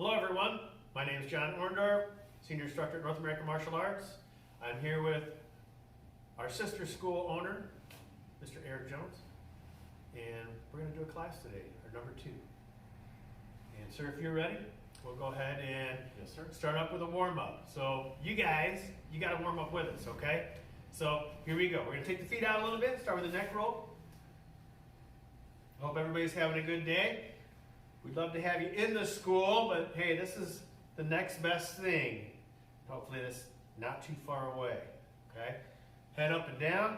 Hello everyone, my name is John Orndorff, Senior Instructor at North American Martial Arts. I'm here with our sister school owner, Mr. Eric Jones, and we're going to do a class today, our number 2. And sir, if you're ready, we'll go ahead and start up with a warm-up. So you guys, you got to warm up with us, okay? So here we go. We're going to take the feet out a little bit, start with the neck roll. Hope everybody's having a good day. We'd love to have you in the school, but hey, this is the next best thing. Hopefully this not too far away, okay? Head up and down.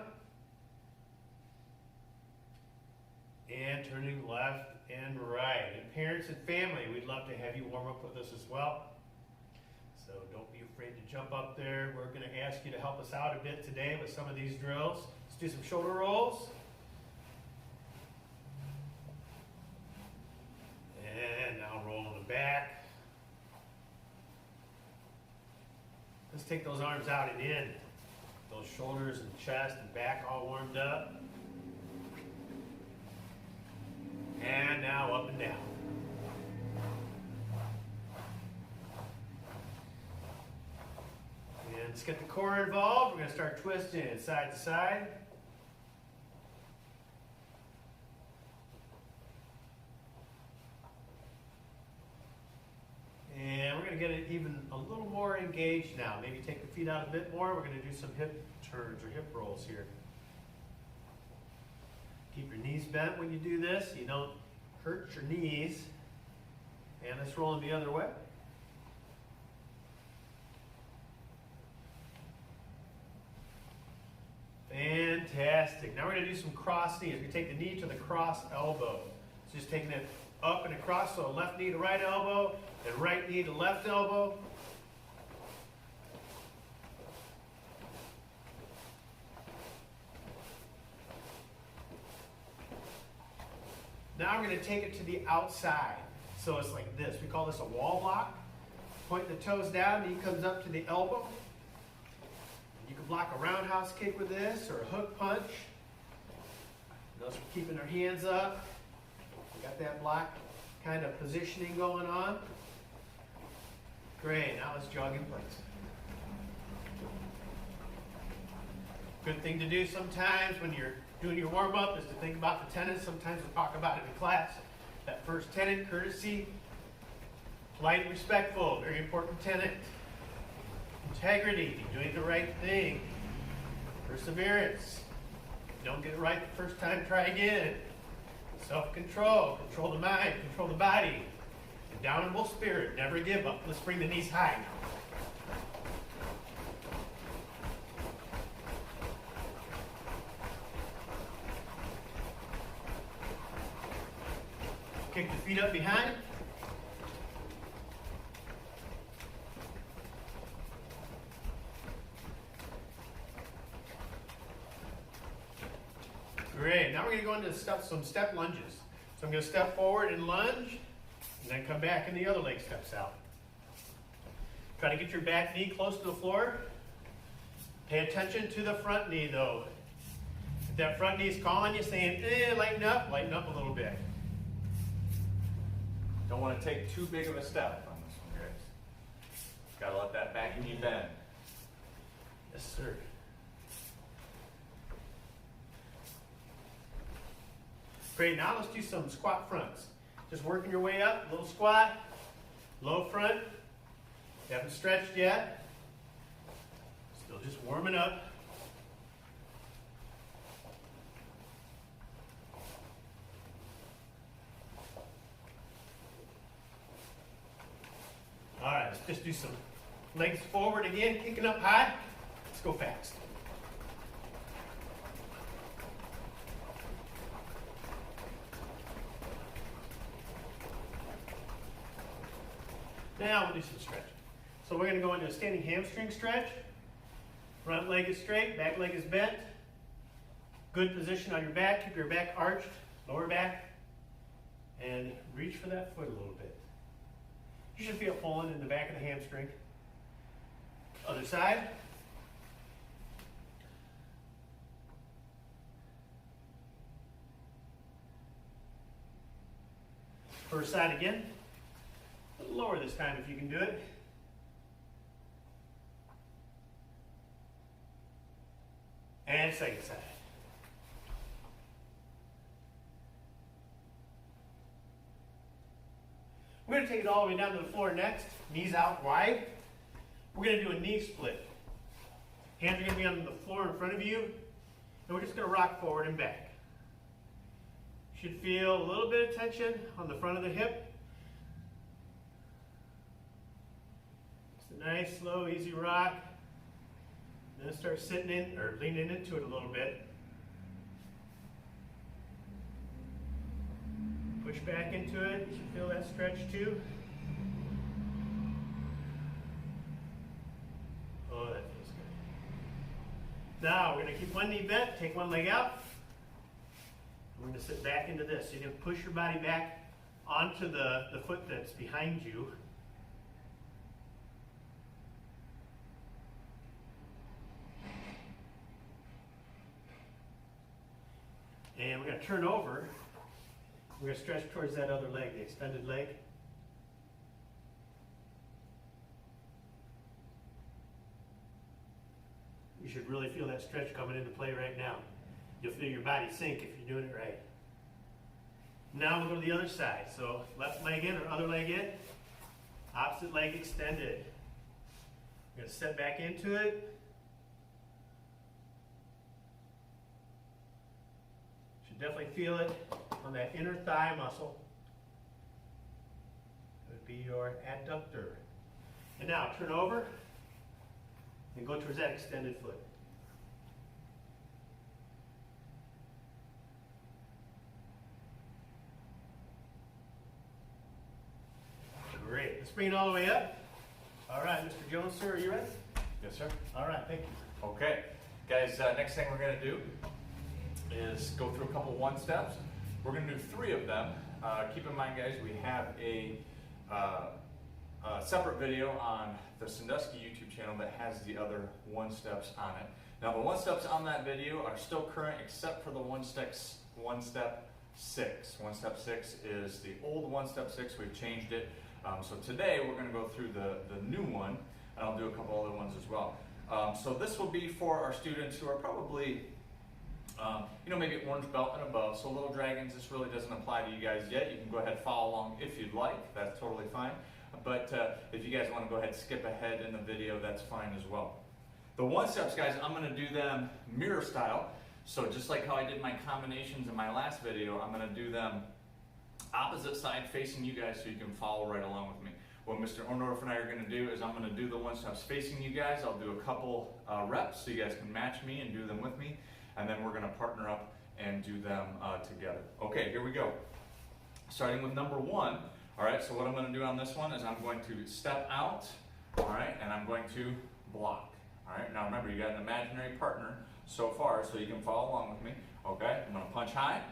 And turning left and right. And parents and family, we'd love to have you warm up with us as well. So don't be afraid to jump up there. We're going to ask you to help us out a bit today with some of these drills. Let's do some shoulder rolls. And now roll on the back. Let's take those arms out and in. Those shoulders and chest and back all warmed up. And now up and down. And let's get the core involved. We're going to start twisting side to side. And we're going to get it even a little more engaged now. Maybe take the feet out a bit more. We're going to do some hip turns or hip rolls here. Keep your knees bent when you do this. You don't hurt your knees. And let's roll them the other way. Fantastic. Now we're going to do some cross knees. We take the knee to the cross elbow. So just taking it up and across, so left knee to right elbow, and right knee to left elbow. Now I'm going to take it to the outside. So it's like this. We call this a wall block. Point the toes down, knee comes up to the elbow. You can block a roundhouse kick with this or a hook punch. Notice we're keeping our hands up. We got that block kind of positioning going on. Great, now let's jog in place. Good thing to do sometimes when you're doing your warm-up is to think about the tenets. Sometimes we talk about it in class. That first tenet, courtesy, polite and respectful, very important tenet. Integrity, doing the right thing. Perseverance. If you don't get it right the first time, try again. Self-control, control the mind, control the body. Indomitable spirit, never give up. Let's bring the knees high now. Kick the feet up behind. Great. Now we're going to go into some step lunges. So I'm going to step forward and lunge, and then come back and the other leg steps out. Try to get your back knee close to the floor. Pay attention to the front knee though. If that front knee is calling you saying, lighten up a little bit. Don't want to take too big of a step on this one, guys. Gotta let that back knee bend. Yes, sir. Great, now let's do some squat fronts. Just working your way up, little squat, low front. You haven't stretched yet. Still just warming up. All right, let's just do some legs forward again, kicking up high. Let's go fast. Now we'll do some stretching. So we're going to go into a standing hamstring stretch. Front leg is straight, back leg is bent. Good position on your back. Keep your back arched, lower back. And reach for that foot a little bit. You should feel pulling in the back of the hamstring. Other side. First side again. Lower this time if you can do it. And second side. We're going to take it all the way down to the floor next. Knees out wide. We're going to do a knee split. Hands are going to be on the floor in front of you. And we're just going to rock forward and back. Should feel a little bit of tension on the front of the hip. It's a nice, slow, easy rock. Then start sitting in or leaning into it a little bit. Push back into it. You should feel that stretch too. Oh, that feels good. Now we're going to keep one knee bent, take one leg out. We're going to sit back into this. So you're going to push your body back onto the foot that's behind you. And we're going to turn over. We're going to stretch towards that other leg, the extended leg. You should really feel that stretch coming into play right now. You'll feel your body sink if you're doing it right. Now we'll go to the other side. So left leg in or other leg in. Opposite leg extended. We're going to step back into it. Definitely feel it on that inner thigh muscle. It would be your adductor. And now turn over and go towards that extended foot. Great. Let's bring it all the way up. All right, Mr. Jones, sir, are you ready? Yes, sir. All right, thank you. Okay. Guys, next thing we're going to do is go through a couple one steps. We're going to do 3 of them. Keep in mind, guys, we have a separate video on the Sandusky YouTube channel that has the other one steps on it. Now, the one steps on that video are still current except for the one step 6. One step 6 is the old one step 6. We've changed it. So today we're going to go through the new one, and I'll do a couple other ones as well. So this will be for our students who are probably maybe orange belt and above. So little dragons, this really doesn't apply to you guys yet. You can go ahead and follow along if you'd like. That's totally fine. But if you guys want to go ahead and skip ahead in the video, that's fine as well. The one steps, guys, I'm going to do them mirror style. So just like how I did my combinations in my last video, I'm going to do them opposite side facing you guys so you can follow right along with me. What Mr. Orndorff and I are going to do is I'm going to do the one steps facing you guys. I'll do a couple reps so you guys can match me and do them with me. And then we're going to partner up and do them together. Okay, here we go. Starting with number 1. All right, so what I'm going to do on this one is I'm going to step out, all right, and I'm going to block. All right, now remember, you got an imaginary partner so far, so you can follow along with me. Okay, I'm going to punch high,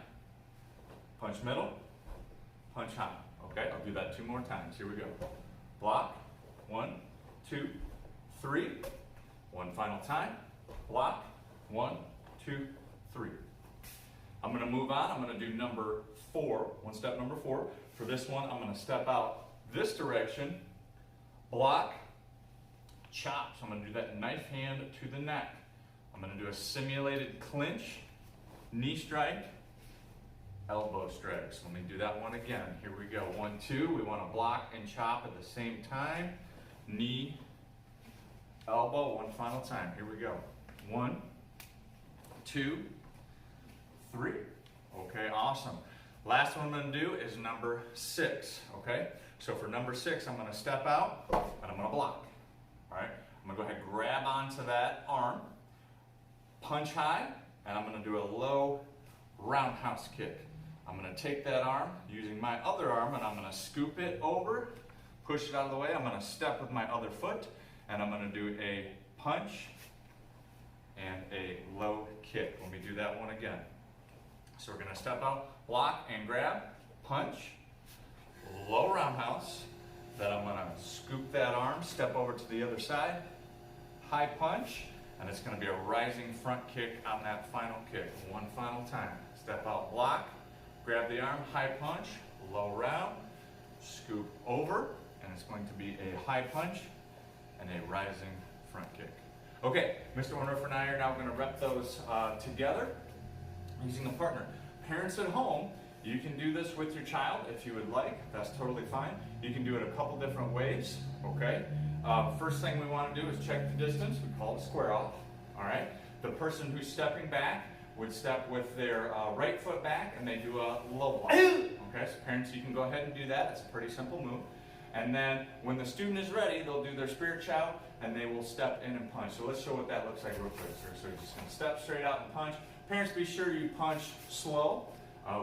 punch middle, punch high. Okay, I'll do that 2 more times. Here we go. Block, 1, 2, 3. One final time. Block, 1, 2, 3. I'm going to move on. I'm going to do number 4, one step number 4. For this one, I'm going to step out this direction, block, chop. So I'm going to do that knife hand to the neck. I'm going to do a simulated clinch, knee strike, elbow strike. So let me do that one again. Here we go. 1, 2. We want to block and chop at the same time. Knee, elbow. One final time. Here we go. 1, 2, 3. Okay, awesome. Last one I'm going to do is number 6. Okay, so for number 6, I'm going to step out and I'm going to block. All right, I'm going to go ahead and grab onto that arm, punch high, and I'm going to do a low roundhouse kick. I'm going to take that arm using my other arm and I'm going to scoop it over, push it out of the way. I'm going to step with my other foot and I'm going to do a punch and a low kick. Let me do that one again. So we're going to step out, block and grab, punch, low roundhouse. Then I'm going to scoop that arm, step over to the other side, high punch, and it's going to be a rising front kick on that final kick. One final time. Step out, block, grab the arm, high punch, low round, scoop over, and It's going to be a high punch and a rising front kick. Okay, Mr. Orndorff and I are now going to rep those together using a partner. Parents at home, you can do this with your child if you would like. That's totally fine. You can do it a couple different ways, okay? First thing we want to do is check the distance. We call it square off, all right? The person who's stepping back would step with their right foot back, and they do a low block. Okay, so parents, you can go ahead and do that. It's a pretty simple move. And then when the student is ready, they'll do their spirit chow, and they will step in and punch. So let's show what that looks like real quick, sir. So you're just going to step straight out and punch. Parents, be sure you punch slow.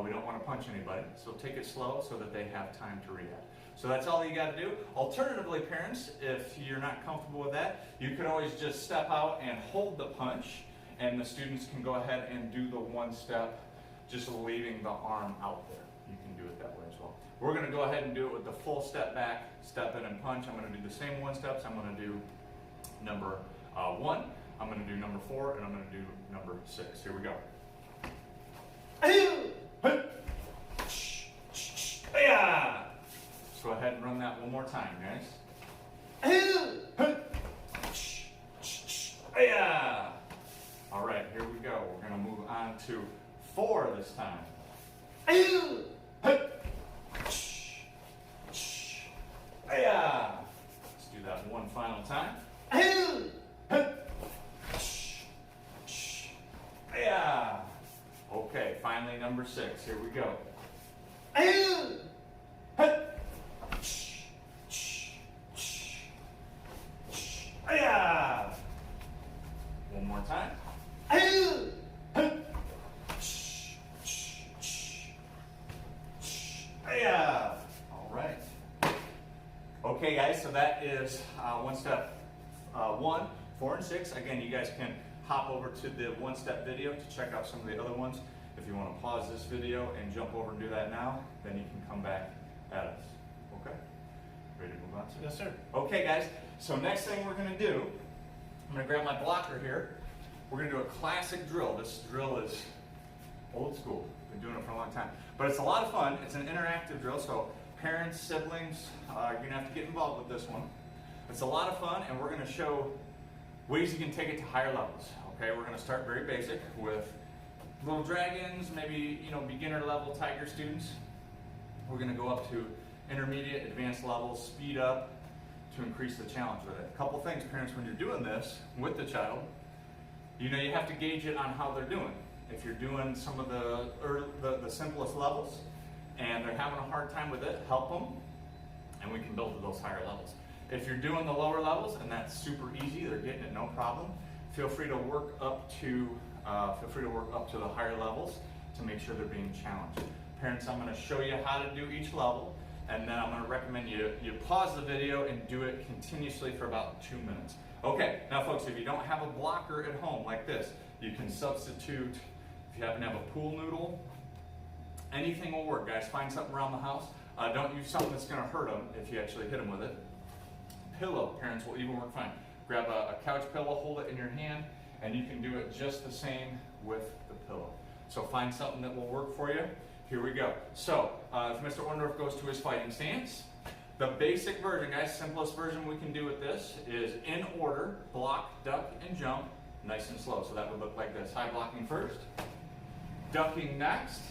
We don't want to punch anybody, so take it slow so that they have time to react. So that's all you got to do. Alternatively, parents, if you're not comfortable with that, you could always just step out and hold the punch, and the students can go ahead and do the one step, just leaving the arm out there. You can do it that way as well. We're going to go ahead and do it with the full step back, step in and punch. I'm going to do the same one steps. I'm going to do number 1, I'm going to do number 4, and I'm going to do number 6. Here we go. Let's go ahead and run that one more time, guys. All right, here we go. We're going to move on to 4 this time. Let's do that one final time. Okay, finally number 6. Here we go. One more time. All right. Okay, guys, so that is one step 1, 4, and 6. Again, you guys can hop over to the one-step video to check out some of the other ones. If you want to pause this video and jump over and do that now, then you can come back at us. Okay? Ready to move on? Yes, sir. Okay, guys, so next thing we're going to do, I'm going to grab my blocker here. We're going to do a classic drill. This drill is old school. Been doing it for a long time. But it's a lot of fun. It's an interactive drill, so parents, siblings, you're going to have to get involved with this one. It's a lot of fun, and we're going to show ways you can take it to higher levels. Okay, we're going to start very basic with little dragons, maybe beginner level tiger students. We're going to go up to intermediate, advanced levels, speed up to increase the challenge with it. A couple things, parents, when you're doing this with the child, you have to gauge it on how they're doing. If you're doing some of the simplest levels and they're having a hard time with it, help them, and we can build to those higher levels. If you're doing the lower levels and that's super easy, they're getting it no problem, feel free to work up to the higher levels to make sure they're being challenged. Parents, I'm going to show you how to do each level, and then I'm going to recommend you pause the video and do it continuously for about 2 minutes. Okay, now folks, if you don't have a blocker at home like this, you can substitute, if you happen to have a pool noodle, anything will work, guys. Find something around the house. Don't use something that's going to hurt them if you actually hit them with it. Pillow, parents, will even work fine. Grab a couch pillow, hold it in your hand, and you can do it just the same with the pillow. So find something that will work for you. Here we go. So if Mr. Orndorff goes to his fighting stance, the basic version, guys, simplest version we can do with this is in order, block, duck, and jump, nice and slow. So that would look like this. High blocking first, ducking next,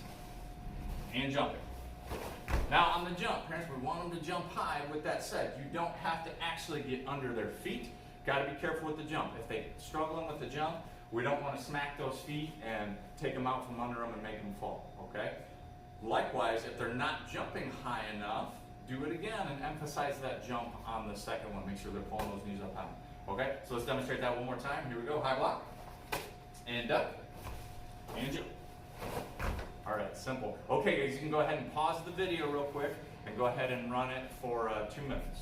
and jumping. Now on the jump, parents, we want them to jump high. With that said, you don't have to actually get under their feet. Got to be careful with the jump. If they're struggling with the jump, we don't want to smack those feet and take them out from under them and make them fall, okay? Likewise, if they're not jumping high enough, do it again and emphasize that jump on the second one. Make sure they're pulling those knees up high. Okay, so let's demonstrate that one more time. Here we go. High block, and duck, and jump. All right, simple. Okay, guys, you can go ahead and pause the video real quick and go ahead and run it for 2 minutes.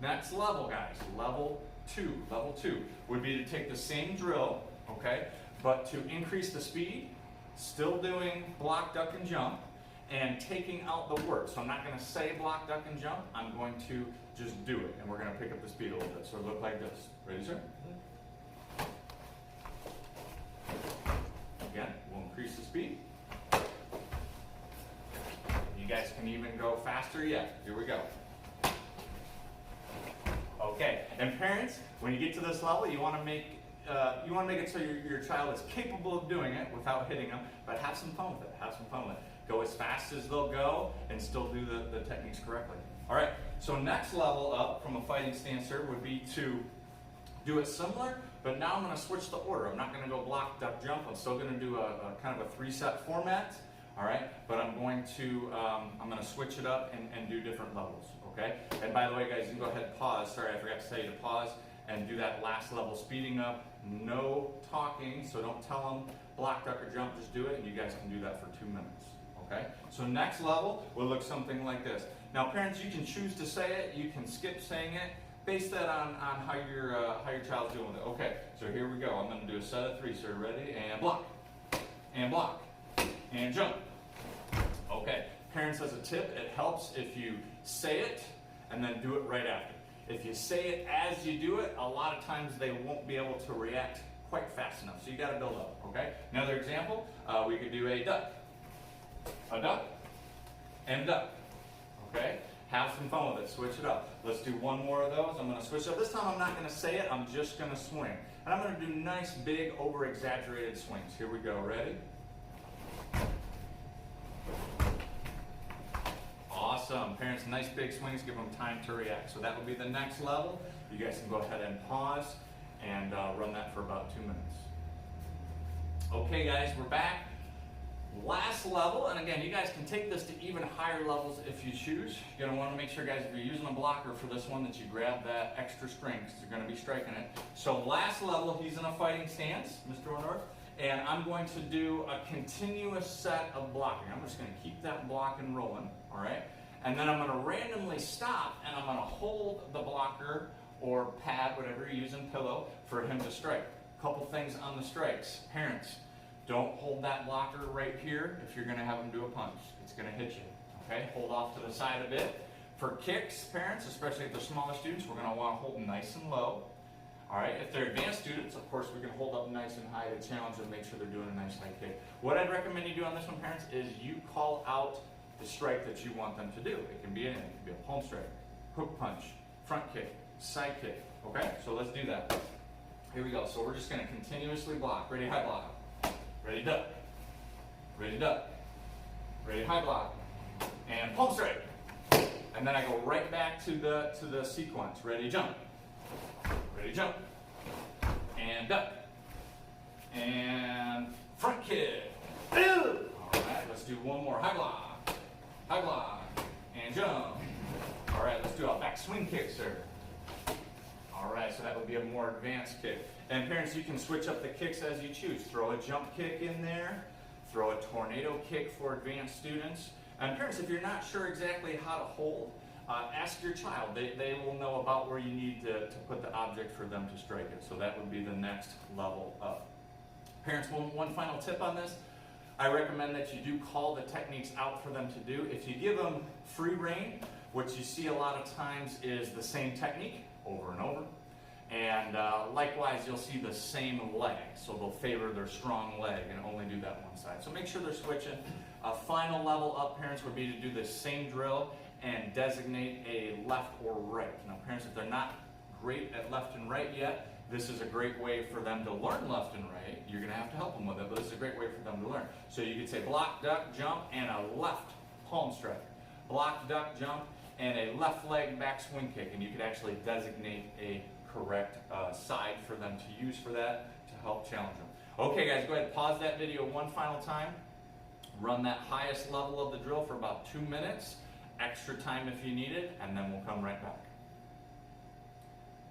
Next level, guys, level 2. Level 2 would be to take the same drill, okay, but to increase the speed, still doing block, duck, and jump, and taking out the word. So I'm not going to say block, duck, and jump. I'm going to just do it, and we're going to pick up the speed a little bit. So it'll look like this. Ready, sir? Again, we'll increase the speed. You guys can even go faster yet. Here we go. And parents, when you get to this level, you want to make it so your child is capable of doing it without hitting them, but have some fun with it. Have some fun with it. Go as fast as they'll go and still do the techniques correctly. All right, so next level up from a fighting stance serve would be to do it similar, but now I'm going to switch the order. I'm not going to go block, duck, jump. I'm still going to do a kind of a 3-set format. All right, but I'm going to switch it up and do different levels. Okay, and by the way, guys, you can go ahead and pause. Sorry, I forgot to tell you to pause and do that last level, speeding up. No talking, so don't tell them block, duck, or jump. Just do it, and you guys can do that for 2 minutes. Okay, so next level will look something like this. Now, parents, you can choose to say it. You can skip saying it. Base that on how your child's doing with it. Okay, so here we go. I'm going to do a set of 3. So ready? And block, and block, and jump. Okay, parents, as a tip, it helps if you say it and then do it right after. If you say it as you do it, a lot of times they won't be able to react quite fast enough. So you got to build up. Okay. Another example, we could do a duck, and duck. Okay. Have some fun with it. Switch it up. Let's do one more of those. I'm going to switch up. This time I'm not going to say it. I'm just going to swing. And I'm going to do nice, big, over-exaggerated swings. Here we go. Ready? Awesome. Parents, nice big swings. Give them time to react. So that would be the next level. You guys can go ahead and pause and run that for about 2 minutes. Okay, guys, we're back. Last level, and again, you guys can take this to even higher levels if you choose. You're going to want to make sure, guys, if you're using a blocker for this one, that you grab that extra string because you're going to be striking it. So last level, he's in a fighting stance, Mr. Orndorff, and I'm going to do a continuous set of blocking. I'm just going to keep that blocking rolling, all right? And then I'm going to randomly stop, and I'm going to hold the blocker or pad, whatever you're using, pillow, for him to strike. A couple things on the strikes. Parents, don't hold that blocker right here if you're going to have him do a punch. It's going to hit you. Okay? Hold off to the side a bit. For kicks, parents, especially if they're smaller students, we're going to want to hold nice and low. All right? If they're advanced students, of course, we can hold up nice and high to challenge them, make sure they're doing a nice high kick. What I'd recommend you do on this one, parents, is you call out the strike that you want them to do. It can be anything. It can be a palm strike, hook punch, front kick, side kick. Okay? So let's do that. Here we go. So we're just going to continuously block. Ready, high block. Ready, duck. Ready, duck. Ready, high block. And palm strike. And then I go right back to the sequence. Ready, jump. Ready, jump. And duck. And front kick. All right, let's do one more. High block. High block. And jump. All right, let's do a back swing kick, sir. All right, so that would be a more advanced kick. And parents, you can switch up the kicks as you choose. Throw a jump kick in there. Throw a tornado kick for advanced students. And parents, if you're not sure exactly how to hold, ask your child. They will know about where you need to put the object for them to strike it. So that would be the next level up. Parents, one final tip on this. I recommend that you do call the techniques out for them to do. If you give them free rein, what you see a lot of times is the same technique over and over. And likewise, you'll see the same leg. So they'll favor their strong leg and only do that one side. So make sure they're switching. A final level up, parents, would be to do the same drill and designate a left or right. Now, parents, if they're not great at left and right yet, this is a great way for them to learn left and right. You're going to have to help them with it, but this is a great way for them to learn. So you could say block, duck, jump, and a left palm strike. Block, duck, jump, and a left leg back swing kick. And you could actually designate a correct side for them to use for that to help challenge them. Okay, guys, go ahead and pause that video one final time. Run that highest level of the drill for about 2 minutes. Extra time if you need it, and then we'll come right back.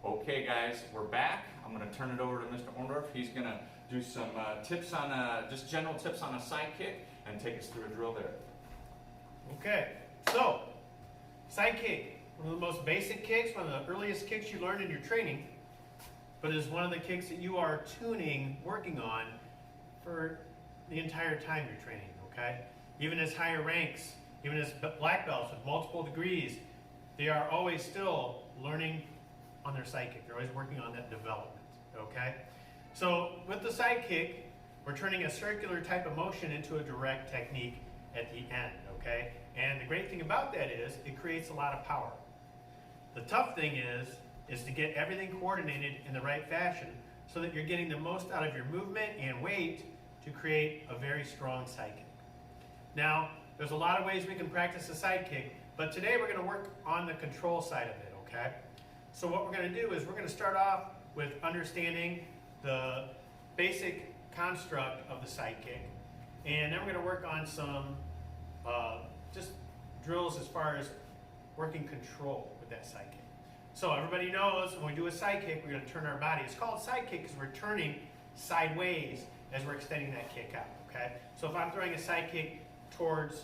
Okay, guys, we're back. I'm going to turn it over to Mr. Orndorff. He's going to do some tips on just general tips on a side kick and take us through a drill there. Okay, so side kick. One of the most basic kicks, one of the earliest kicks you learn in your training, but is one of the kicks that you are working on for the entire time you're training, okay? Even as higher ranks, even as black belts with multiple degrees, they are always still learning on their side kick. They're always working on that development, okay? So with the side kick, we're turning a circular type of motion into a direct technique at the end, okay? And the great thing about that is it creates a lot of power. The tough thing is is to get everything coordinated in the right fashion so that you're getting the most out of your movement and weight to create a very strong side kick. Now, there's a lot of ways we can practice a side kick, but today we're going to work on the control side of it, okay? So what we're going to do is we're going to start off with understanding the basic construct of the side kick, and then we're going to work on some just drills as far as working control with that side kick. So everybody knows when we do a side kick, we're going to turn our body. It's called side kick because we're turning sideways as we're extending that kick out, okay? So if I'm throwing a side kick towards,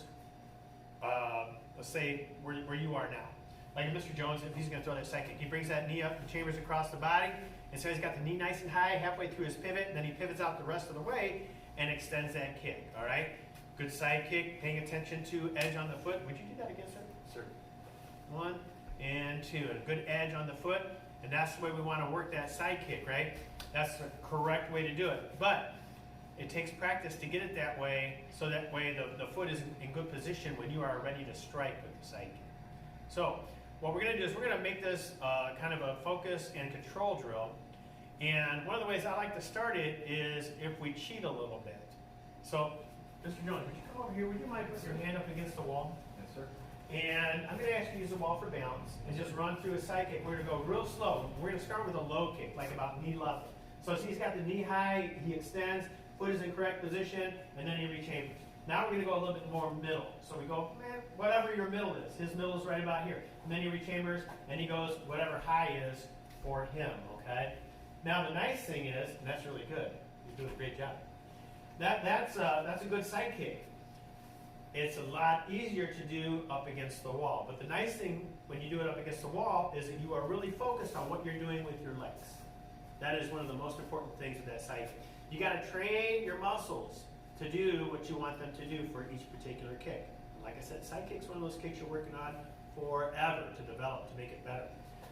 let's say, where you are now. Like Mr. Jones, if he's going to throw that side kick, he brings that knee up and chambers across the body, and so he's got the knee nice and high halfway through his pivot, and then he pivots out the rest of the way and extends that kick, all right? Good side kick, paying attention to edge on the foot. Would you do that again, sir? Sir. 1 and 2, and a good edge on the foot, and that's the way we want to work that side kick, right? That's the correct way to do it. But it takes practice to get it that way, so that way the foot is in good position when you are ready to strike with the side kick. So what we're going to do is we're going to make this kind of a focus and control drill. And one of the ways I like to start it is if we cheat a little bit. So, Mr. Jones, would you come over here? Would you mind putting your hand up against the wall? Yes, sir. And I'm going to ask you to use the wall for balance and just run through a side kick. We're going to go real slow. We're going to start with a low kick, like about knee level. So see, he's got the knee high, he extends, foot is in correct position, and then he rechambers. Now we're going to go a little bit more middle. So we go, whatever your middle is. His middle is right about here. And then he rechambers, and he goes whatever high is for him, okay? Now the nice thing is, and that's really good, you're doing a great job. That's a good side kick. It's a lot easier to do up against the wall. But the nice thing when you do it up against the wall is that you are really focused on what you're doing with your legs. That is one of the most important things with that side kick. You got to train your muscles to do what you want them to do for each particular kick. Like I said, side kick's one of those kicks you're working on forever to develop, to make it better.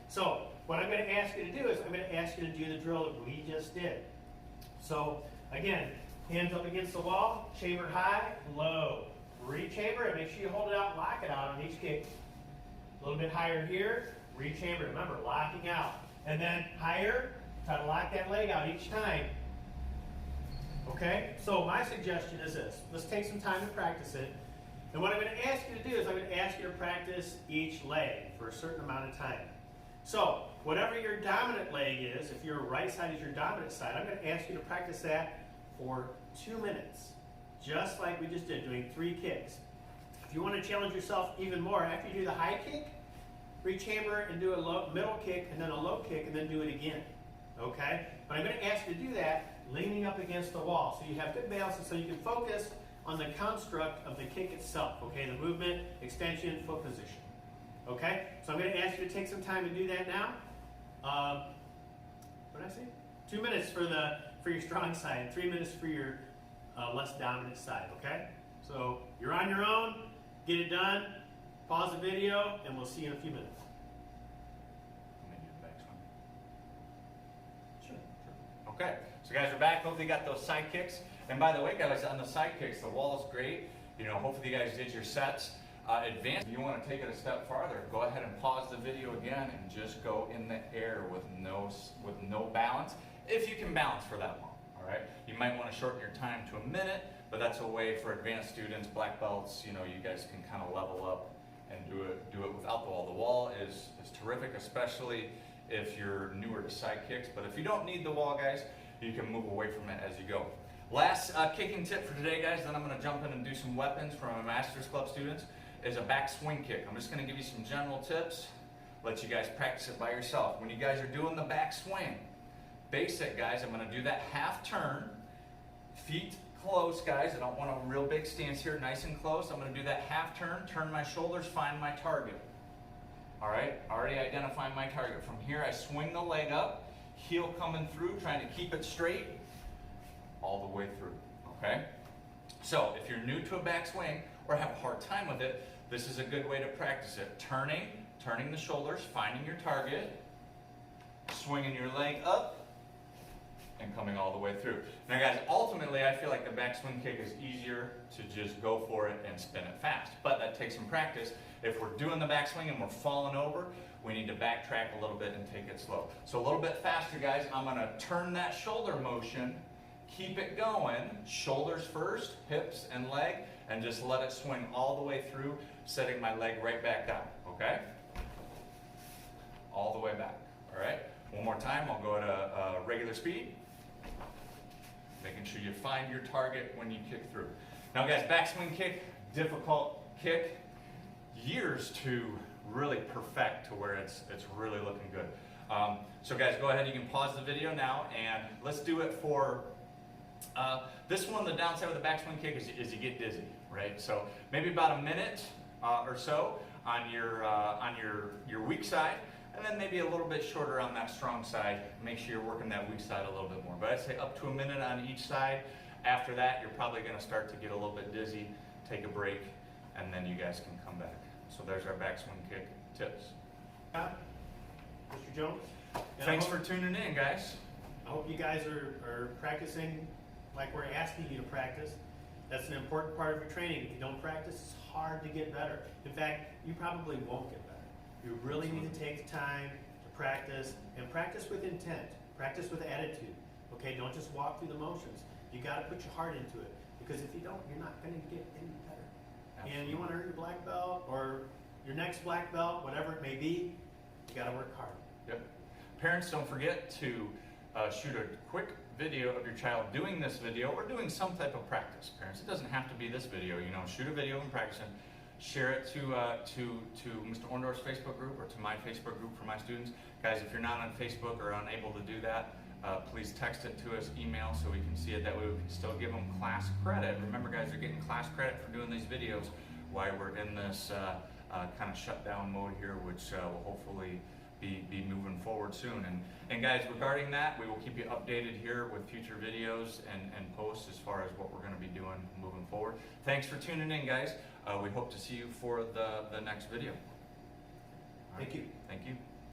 So what I'm going to ask you to do is I'm going to ask you to do the drill that we just did. So again, hands up against the wall, chamber high, low. Rechamber and make sure you hold it out and lock it out on each kick. A little bit higher here, rechamber. Remember, locking out. And then higher, try to lock that leg out each time. Okay? So my suggestion is this. Let's take some time to practice it. And what I'm going to ask you to do is I'm going to ask you to practice each leg for a certain amount of time. So whatever your dominant leg is, if your right side is your dominant side, I'm going to ask you to practice that for 2 minutes. Just like we just did, doing 3 kicks. If you want to challenge yourself even more, after you do the high kick, rechamber and do a low, middle kick and then a low kick and then do it again. Okay? But I'm going to ask you to do that leaning up against the wall. So you have good balance and so you can focus on the construct of the kick itself. Okay? The movement, extension, foot position. Okay? So I'm going to ask you to take some time to do that now. What did I say? 2 minutes for your strong side, 3 minutes for your less dominant side, okay? So you're on your own, get it done, pause the video, and we'll see you in a few minutes. Sure. Okay, so guys, we're back. Hopefully you got those side kicks. And by the way, guys, on the side kicks, the wall is great. You know, hopefully you guys did your sets. Advanced, if you want to take it a step farther, go ahead and pause the video again and just go in the air with no balance, if you can balance for that long. All right, you might want to shorten your time to a minute, but that's a way for advanced students, black belts, you know, you guys can kind of level up and do it without the wall. The wall is terrific, especially if you're newer to side kicks, but if you don't need the wall, guys, you can move away from it as you go. Last kicking tip for today, guys, then I'm going to jump in and do some weapons for my Masters Club students, is a back swing kick. I'm just going to give you some general tips, let you guys practice it by yourself. When you guys are doing the back swing, basic, guys, I'm going to do that half turn, feet close, guys. I don't want a real big stance here, nice and close. I'm going to do that half turn my shoulders, find my target. All right, already identifying my target. From here, I swing the leg up, heel coming through, trying to keep it straight all the way through, okay? So if you're new to a back swing or have a hard time with it, this is a good way to practice it. Turning the shoulders, finding your target, swinging your leg up, and coming all the way through. Now guys, ultimately I feel like the backswing kick is easier to just go for it and spin it fast. But that takes some practice. If we're doing the backswing and we're falling over, we need need to backtrack a little bit and take it slow. So a little bit faster, guys. I'm gonna turn that shoulder motion, keep it going, shoulders first, hips and leg, and just let it swing all the way through, setting my leg right back down, okay? All the way back, all right? One more time, I'll go at a regular speed, making sure you find your target when you kick through. Now guys, backswing kick, difficult kick, years to really perfect to where it's really looking good. So guys, go ahead, you can pause the video now, and let's do it for this one. The downside with the backswing kick is you get dizzy, right? So maybe about a minute or so on your weak side, and then maybe a little bit shorter on that strong side. Make sure you're working that weak side a little bit more. But I'd say up to a minute on each side. After that, you're probably going to start to get a little bit dizzy. Take a break, and then you guys can come back. So there's our backswing kick tips. Mr. Jones? And Thanks for tuning in, guys. I hope you guys are practicing like we're asking you to practice. That's an important part of your training. If you don't practice, it's hard to get better. In fact, you probably won't get better. You really need to take the time to practice, and practice with intent. Practice with attitude. Okay, don't just walk through the motions. You got to put your heart into it, because if you don't, you're not going to get any better. Absolutely. And you want to earn your black belt or your next black belt, whatever it may be, you got to work hard. Yep. Parents, don't forget to shoot a quick video of your child doing this video or doing some type of practice. Parents, it doesn't have to be this video. You know, shoot a video and practice it. Share it to Mr. Orndorff's Facebook group or to my Facebook group for my students. Guys, if you're not on Facebook or unable to do that, please text it to us, email, so we can see it. That way we can still give them class credit. Remember, guys, you're getting class credit for doing these videos while we're in this kind of shutdown mode here, which will hopefully be moving forward soon. And guys, regarding that, we will keep you updated here with future videos and posts as far as what we're going to be doing moving forward. Thanks for tuning in, guys. We hope to see you for the next video. Thank you. Thank you.